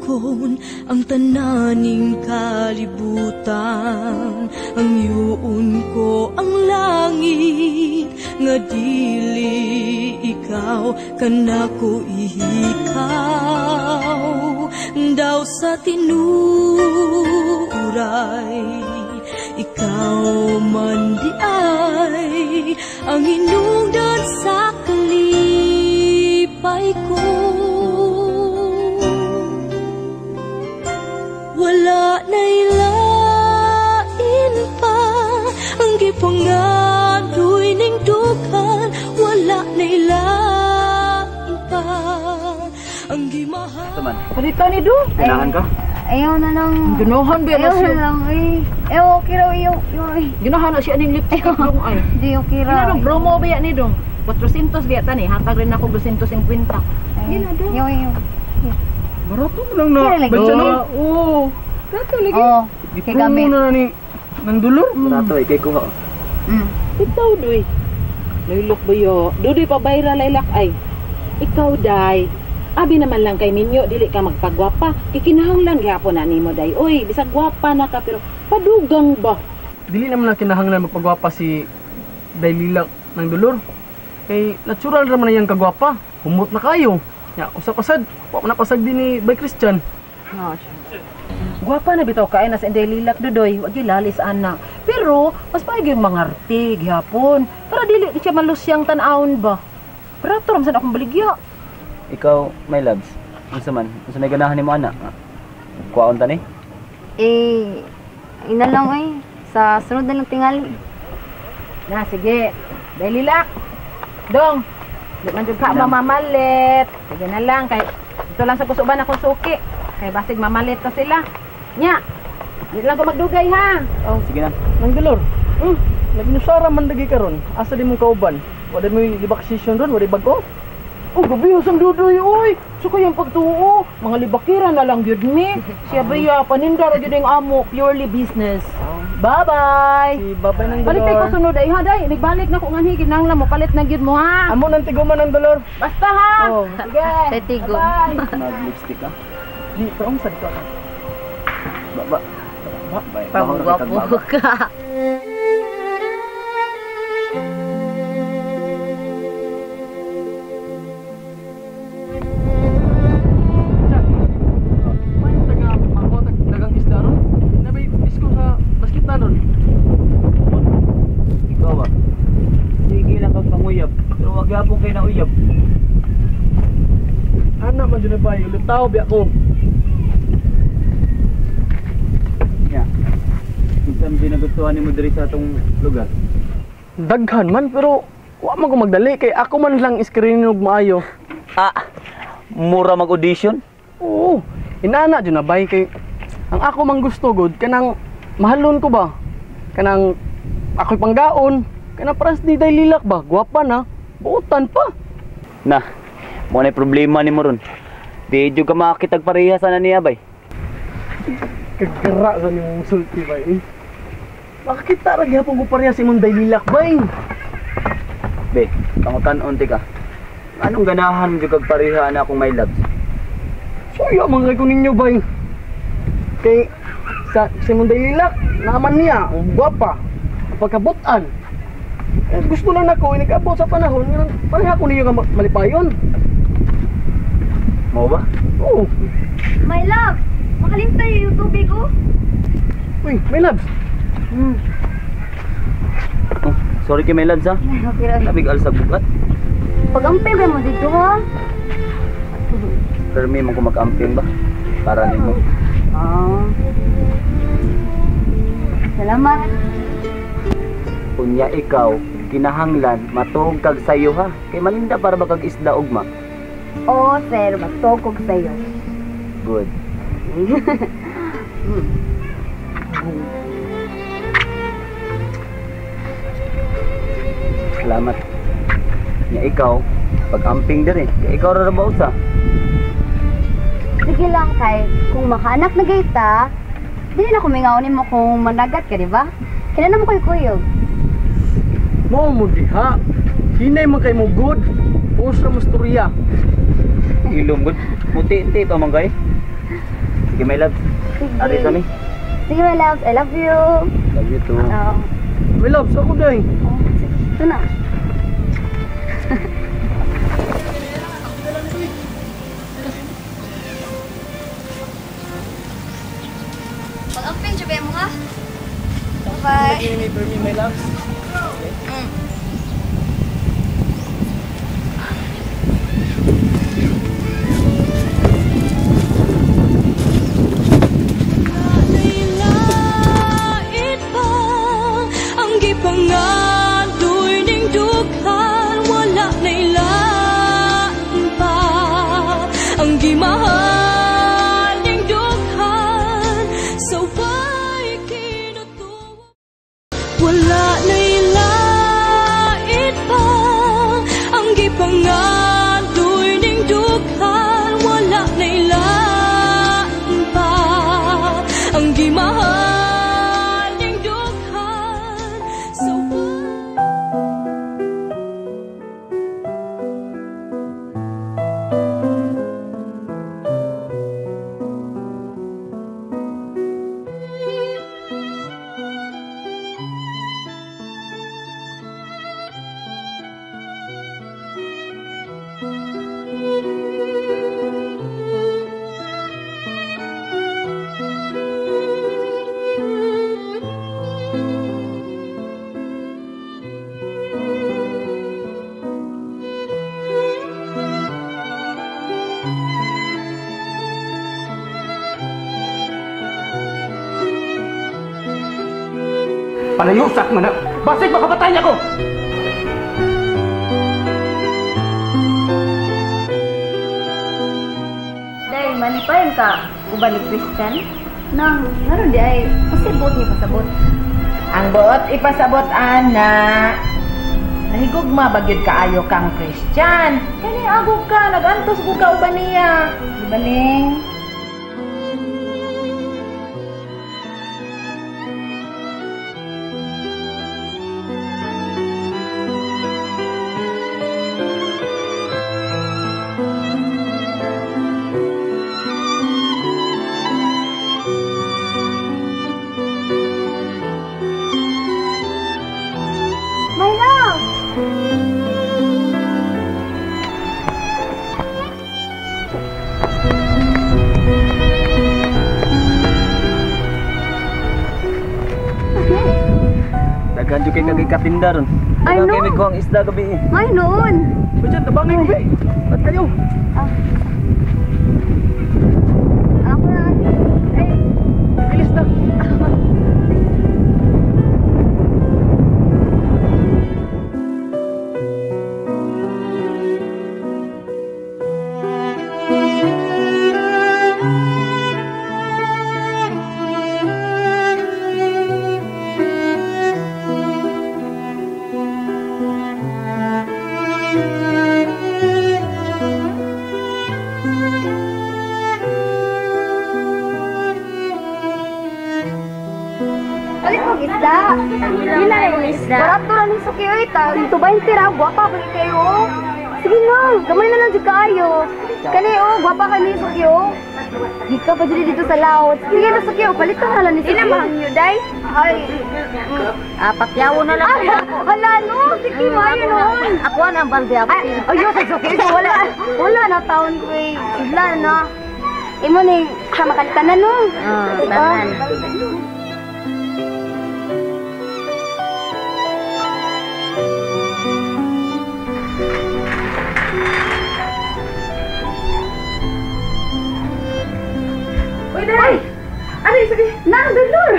kon ang tananing kalibutan. Ang yuon ko ang langit, nga dili ikaw kanako ihikaw. Daw sa tinuray, ikaw man di ay ang hinungdan sa kalipay ko. Wala na'y lain pa ang gipangadoy ning dukan. Wala na'y lain pa ang gimahal. Teman, Palita ni Do. ganahan ka? Ayaw na lang. Ganahan ba na Ayaw na siya? lang eh. Okay raw ayaw. Ganahan na siya ning lipstick dong ay. Di okay raw. Ginahan promo ba yan ni Dong? 400 biya tani, hatag rin ako 250. Gina Dong. Ayaw. Barato mo lang na. Kaya lagi. Bantsa na. Oo. Kato lagi. Oo. Kay kami. Ipromo na ni ng dulor. Barato eh, kay ko nga. Ikaw doy. Nailok ba yo? Dodoy pa viral laylak ay. Ikaw day. Abi naman lang kay ninyo dili ka magpagwapa. Kikinahanglan gyapon na nimo day. Oy, bisag gwapa na ka pero padugang ba? Dili naman na kinahanglan magpagwapa si Daylilak ng dulor. Kay natural raman na yan kagwapa. Humot na kayo. Ya, usap-asad. Wa man napasag din ni Bay Christian. Gwapa na bitaw kaay na sa Daylilak dodoy. Wag gilalis ana. Pero mas paigi yung mga arte gyapon. Para dili di siya malusyang tan-awon ba. Pero ram sad akong baligya. Ikaw, my loves. Unsa man? Unsa may ganahan nimo ana? Kuwaon tani? Ina lang eh. Sa sunod na lang tingali. Na sige. Daylilak. Dong. Di man jud ka mamamalit. Sige na lang kay ito lang sa kusuban akong suki. Kay basig mamalit ta sila. Nya. Di lang ko magdugay ha. Oh, Sige na. ng dulor. Naginusara man lagi karon. Asa di mo kauban? Wala mo libakasyon ron, wala bago. Oh, gabi ang dudoy oy. So kayang pagtuo, mga libakira na lang gyud mi. Siya baya paninda ra gyud ang amo, purely business. Bye-bye. Si babay ng Balik dulor. ko sunod ay ha day. Nagbalik na ko nganhi ginahanglan mo palit na gyud mo ha. Amo nang tiguman ng dulor. Basta ha. Oh. Sige. Sa tigo. Bye. Nag-lipstick ka? Di, parang sa dito. Ba. Pagwapo ka. Dagang isda ron. Nabay isko sa basket na ron. Ikaw ba? Sige lang kag panguyab. Pero wag yapon kay na uyab. Anak man dyan na bayo, lutaw biya ko. Ya. Isang dinagustuhan nimo diri sa atong lugar. Daghan man, pero wa man ko magdali. Kay ako man lang iskrinog maayo. Mura mag-audition? Oo, inana dyan na bay. Kay ang ako mang gusto god, kanang mahalon ko ba? Kanang ako'y panggaon. Kanang paras di Daylilak ba? Gwapa na. Buutan pa. Na. Mo na problema nimo ron. Di jud ka makakitag parehas na niya bay. Kagkara sa niyong sulti ba eh. Makakita ra gyapon ko pareha si mong Daylilak bay. Be, pangutan-on ka. Anong ganahan jud kag pareha na akong my loves? Suya mga ko ninyo bay. Kay sa si mong Daylilak, naman niya, ang gwapa, ang pagkabutan. Eh, gusto lang ako, inikabot sa panahon, nga pareha ko ninyo nga malipayon. Mo ba? Oo. My love, makalintay yung tubig ko. Uy, my loves. Oh, sorry kay my loves ha. Okay raw. Labig al sa bugat. Pag-ampil ba mo dito ha? Pero may mo ko mag-amping ba? Para nimo. Salamat. Kunya ikaw, kinahanglan matuog kag sayo ha. Kay malinda para ba kag isda ugma. Oo, sir. Magtokog sa'yo. Good. Salamat. Nya ikaw, pag-amping diri, kay ikaw ra ba usa? Sige lang kay, kung makanak na gayta, dili na kumingawin mo kung managat ka, di ba? Kailan naman ko'y kuyog? Mo mo diha. Hinay man kay mo good. Pusa mo storya. Ilong good. Muti-ti pa man kay. Sige, my love. Ari kami. Sige, my loves. I love you. Love you too. Oo. My love, sa ako day. Oh, sige. Ito na. Pag-ampin, sabi mo ha? Bye-bye. Ini for me, my love. Lain pa ang gipangadoy ning dughan, wala nay lain pa ang gimahal ning dughan, sa way kinutuwa. Wala nay lain pa ang gipangadoy ning dughan, wala nay lain pa ang gimahal ning dughan, sa way. Panayusak mo na. Basig makapatay niya ko. Day, malipayan ka. Uban ni Christian. Nang, naroon di ay, pasibot niya pasabot. Ang buot ipasabot ana. Nahigugma bagyod kaayo kang Christian. Kani agog ka, nagantos ko ka uban niya. Di baling? My love! Daghan jud kay kagikatinda ron. Ay, Daghan no. kay may kuhang isda gabi eh. Ay, noon! Bajan, tabangin ko, be. Ba't kayo? Ako na. Ay, Bilis na. Balik mo isda. Yun na yung isda. Barato na ni Suki. Uy, ito 20 ra. Guwapa balik kayo. Sige nga, gamay na lang si kayo. Kani guwapa ka ni Suki. Di ka pa dito sa laot. Sige na Suki, palitan na lang ni Suki. Inamahang nyo, day? Ay. Pakyawo na lang. Ay, hala no. Sige, mayo noon. Ako ang balde ako. Ay, ayun sa Suki. Wala na taon ko eh. Wala na. Imo ni sa makalitan na no. Tanan. Uy, day! Ano yung sabi? Nang, Dolor!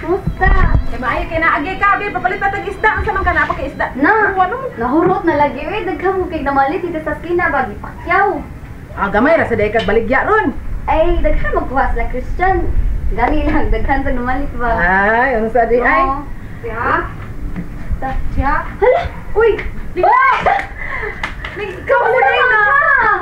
Kumusta? Eh, maayo kay naagi ka, Bil. Papalit na tag-isda. Ang samang ka na, paki-isda. Na, Ano? nahurot na lagi. Uy, daghan mo kay namalit dito sa skina, bagi pakyaw. Ah, gamay ra sa dekad baligya ron. Ay, daghan magkuha sila Christian. Gani lang, daghan sa namalit ba? Ay, ano sa di ay? Oo. Siya? Hala! Uy! Ah! Ikaw mo na yun ah!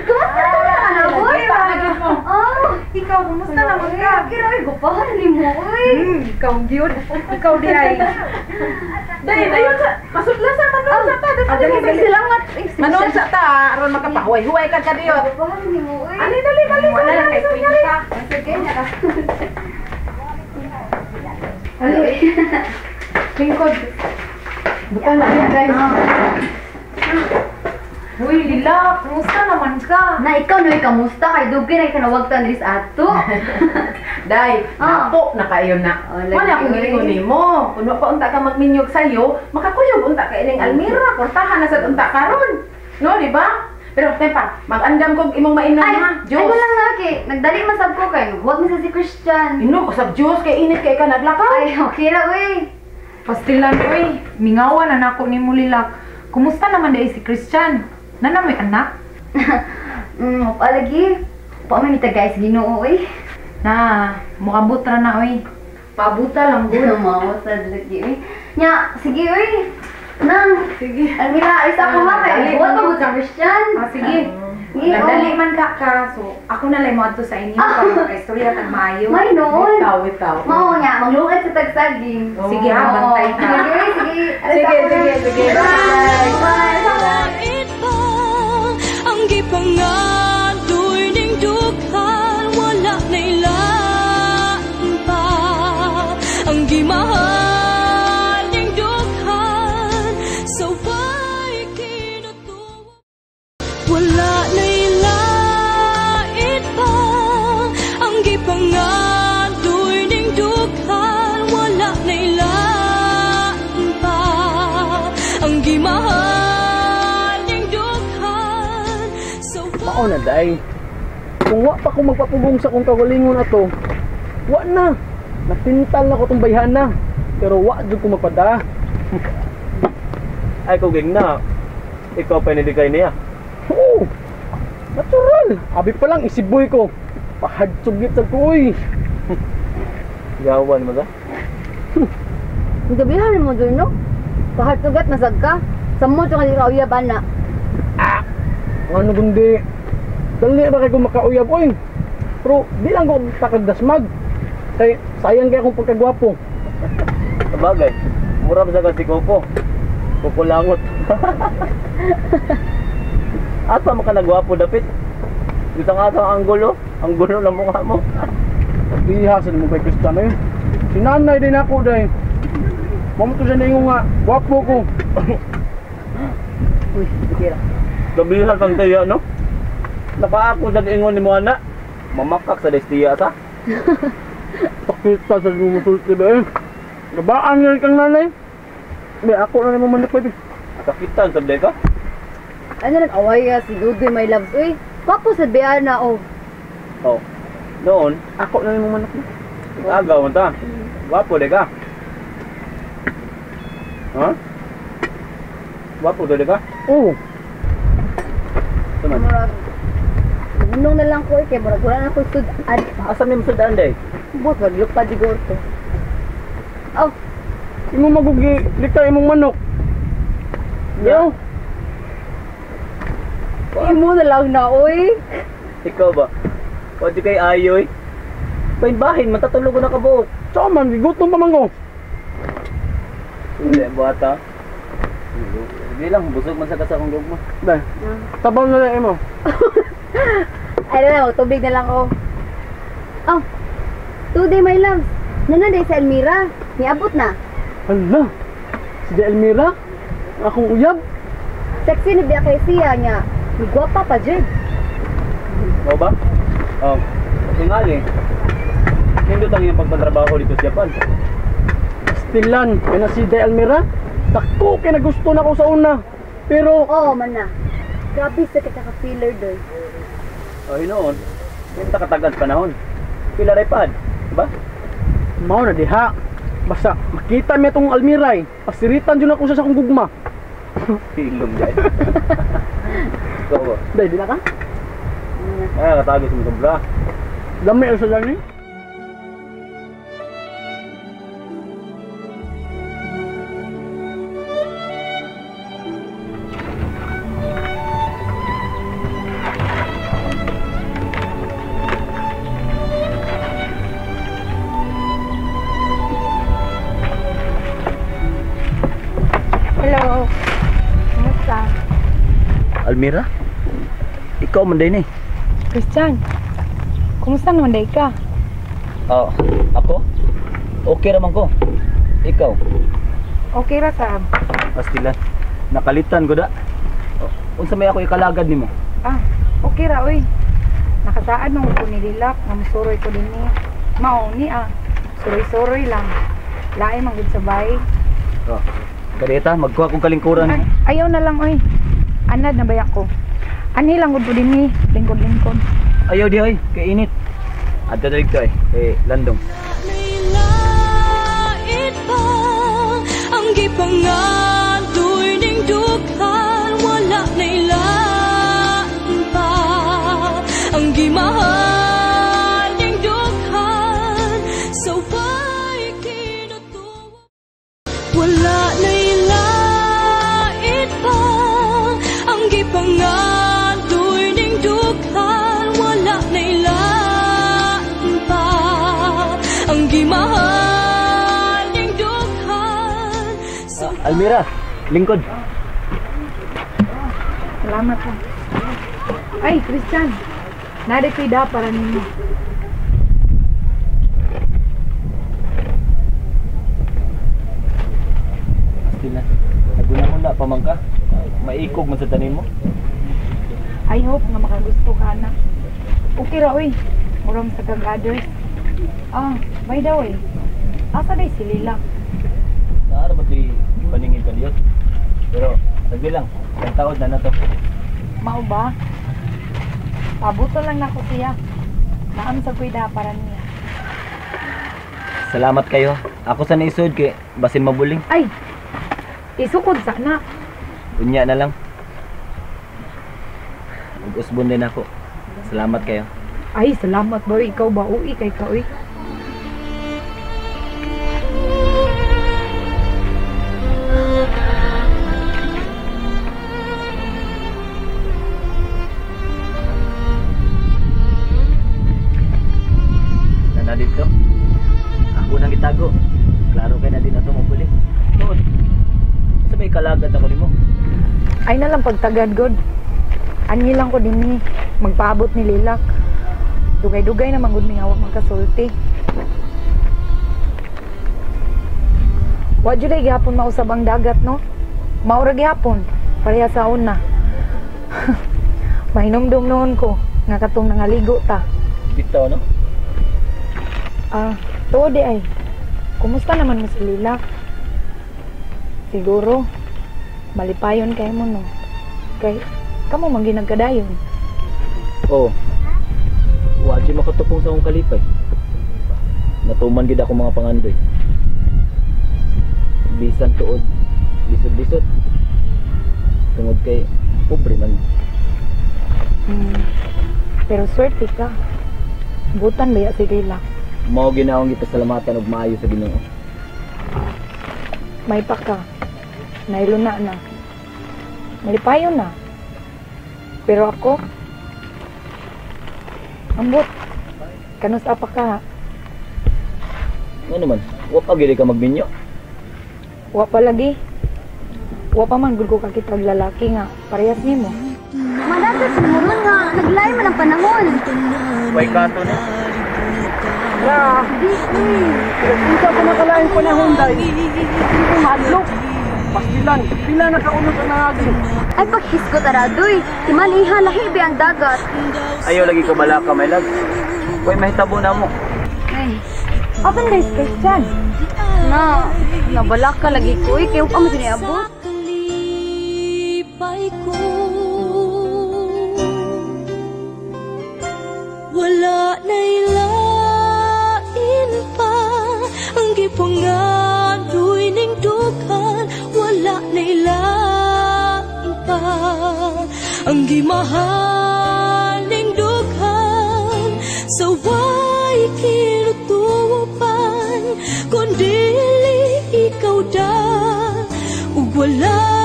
Kumusta ka na, boy? Agad mo. Oh! Ikaw, kumusta naman ka? Kira, gupahan ni mo, uy! Ikaw ang cute. Ikaw di ay. Dahil, ayun sa, masudla sa man Salamat. Manuan sa ta, aron makapahuway-huway ka diyo. Bahan ni mo, uy. Ali, dali, dali. Wala na kay Prince ka. Sige, naka. Ano eh? Lingkod. Bukan na yan, guys. Uy, Lila, kumusta naman ka? Na ikaw noy kamusta kay dugay na kanawagtan dis ato. Day, ako na kayo na. lagi, Wala akong oy. gilingon nimo. Kuno pa unta ka magminyog sayo, makakuyog unta ka ining Almira, kortahan na sa unta karon. No, di ba? Pero tempa, mag-andam kog imong mainom ha. Ay, wala nga kay. Nagdali masab ko kay. Huwag mi sa si Christian. Inom usab Diyos kay init kay ka naglakaw. Ay, okay ra, uy. Pastilan uy, mingawan na nako ni Mulilak. Kumusta naman day si Christian? Nana may anak? Palagi. Pa may guys Ginoo, uy. Na, mukabot ra na uy. Pabuta lang gud mo sa lagi, uy. Nya, sige, uy. Nang, Sige. Almira, isa ko ha kay. dali, Huwag dali. mo sa Christian. Sige. Sige, Nagdali oh. man ka, so ako na lang mo adto sa inyo para makaistorya kag maayo. May noon. Itaw. Mao nya, maglungad sa tagsaging. Sige ha, bantay ka. Sige. Sige. Bye. Bye. Kahit pa ang gipangadoy ning dughan, wala na ilaan pa ang gimahal ning dughan, so why kinutuwa. Wala na ilain pa ang gipangadoy ning dughan, wala na ilaan pa ang gimahal ning dughan, so Mao na day. Kung wa pa ko magpapugong sa kong kagalingon ato, wa na. Napintal na ko tong bayhana. Pero wa jud ko magpada. Ay, kuging na. Ikaw pa nilagay niya. Oo. Natural. Abi pa lang isiboy ko. Pahadsugit sa kuy. Gawan mo ba? Gabihan mo dun, no? Pahat-sugat na sagka. Sa mo ito kanila uyaban na. Ano gundi? Dali ra kay ko makauyab oy. Pero di lang ko takagdasmag. Kay sayang kay akong pagkagwapo. Sabagay. Mura ba sa kasi Coco? Coco langot. Asa mo ka nagwapo dapit? Dito nga sa anggulo. Anggulo ng mukha mo. Bihasan mo kay Christian eh. Sinanay din ako day. Mamo to siya ningo nga, gwapo ko. Uy, sige ra. Gabihan kang tayo, no? Napaako sa ingon ni mo ana. Mamakak sa destiya sa. Pakita sa lumusulti ba eh. Gabaan nga kang nanay. Be ako na naman man pwede. Sakitan sabday ka. Ano nag-away si Dudoy, my loves, uy. Papo sa Biana, oh. Oh. Noon, Ako na naman man. agaw mo ta. Gwapo de ka. Ha? Gwapo de ka? Oo. Tuman. Murag. Gunong na lang ko, kay murag wala na ko sud-ad. Asa mi masudaan day? Bot, maglupad siguro to. Oh, Imo magugi likay imong manok. Yo. imo na lang na, uy. Ikaw ba? Pwede kay ayoy. Bahin, matatulog ko na kabuok. Saan man gigutom pa man ko. Hindi, buhata. Hindi lang, busog man sa kasakong gugma. Be. Tabang na lang imo. I don't know, tubig na lang, oh. Oh, today, my loves. Nananday sa Elmira. Niabot na. Hala. Si Elmira. Akong uyab. Sexy ni Bia kay siya niya. Gwapa pa, Jed. Mo ba? Oh. Tingali. Hindi tang yung pagpatrabaho dito sa Japan. Stilan. Kaya si De Elmira. Tako kaya nagusto na ko sa una. Pero Oo, man na. Grabe sa kakaka-feeler doon. Oh, hinoon. Yung takatagan panahon. Pila repad, diba? mao na diha. Basta makita mi itong Almiray. Pasiritan dyan ako sa akong gugma. Pilong dyan. Ikaw ba? Dahil di na ka? Ay, katagos mo itong bra. Dami ang sa dyan eh. Hello. Almira? Ikaw man din eh. Christian, kumusta naman day ka? Ako? Okay raman ko. Ikaw? Okay ra sab. Pastilan. Nakalitan ko da. Unsa may ako ikalagad nimo? Okay ra oy. Nakasaad man ko ni Lilak, nga musuroy ko din ni. Mao ni Suroy-suroy lang. Lain man gud sa bay. Kadeta, magkuha kong kalingkuran mo. Ayaw na lang oy. Anad na bayak ko. Ani lang gud din ni, lingkod-lingkod. Ayaw di oy, kay init. Adto dali ko landong. Nailait pa ang gipangadoy ning dughan, wala nailaan pa ang gimahal ning dughan, so why kinutuwa. Wala nailaan pa ang gipangadoy ning dughan, wala nailaan pa ang gimahal ning dughan, so Almira, lingkod. Salamat po. Ay, Christian. Nari ko'y da para ninyo. Pastilan. Naguna-una pa man ka. Maikog man sa tanim mo. I hope nga makagusto ka na. Okay ra, oy. Murang sa kag-others. By the way, asa day si Lila? Naara ba di paningin ka diyot? Pero, sabi lang, isang taon na to. Mao ba? Pabuto lang na ko siya. Naam sa ko'y da para niya. Salamat kayo. Ako sa naisod kay basin mabuling. Ay! Isukod sana. Unya na lang. Mag-usbon din ako. Salamat kayo. Ay, salamat ba? Ikaw ba? Uy, kay ka, uy. Na dito. Ako nang itago. Klaro kay na din ato mabuli. Noon. Sa may kalagad ako nimo. Ay na lang pagtagad, God. Anhi lang ko din ni. Magpaabot ni Lilak. Dugay-dugay na manggod may hawak magkasulti. Wa jud ay gihapon mausab ang dagat, no? Maura gihapon. Pareha sa una. Mahinumdum noon ko nga katong nangaligo ta. Bitaw no? Tuo di ay. Kumusta naman mo si Lilak? Siguro malipayon kay mo, no? Kay kamo man ginagkadayon. Oo. Wa di makatupong sa akong kalipay. Natuman gid ako mga pangandoy. Bisan tuod, lisod-lisod. Tungod kay pobre man. Pero swerte ka. Butan baya si Lilak. Mao ginaong gipasalamatan og maayo sa Ginoo. May pa ka. Nailuna na. Malipayon na. Pero ako, ambot. Kanus apa ka? Ano naman? Wa pa gid ka magminyo. Wa pa lagi. Wa pa man gud ko kakitag lalaki nga parehas nimo. Madasa siguro nga, naglay man ang panahon. Way kato na. Isa ko nakalaing panahon dahil hindi ko mahadlok. Pastilan, pila na kaunod ang nangagin. Ay paghisko taradoy, timan iha lahibi ang dagat. Ayaw lagi ko balaka, my love. Way mahitabo na mo. Ay, Open days Christian. nabala ka lagi ko eh, kayo pa mo siniabot. kalipay ko, wala nailain pa ang gipangadoy ning dughan, wala nailain pa ang gimahal ning dughan, sa way kinutupan kundi ikaw da ug wala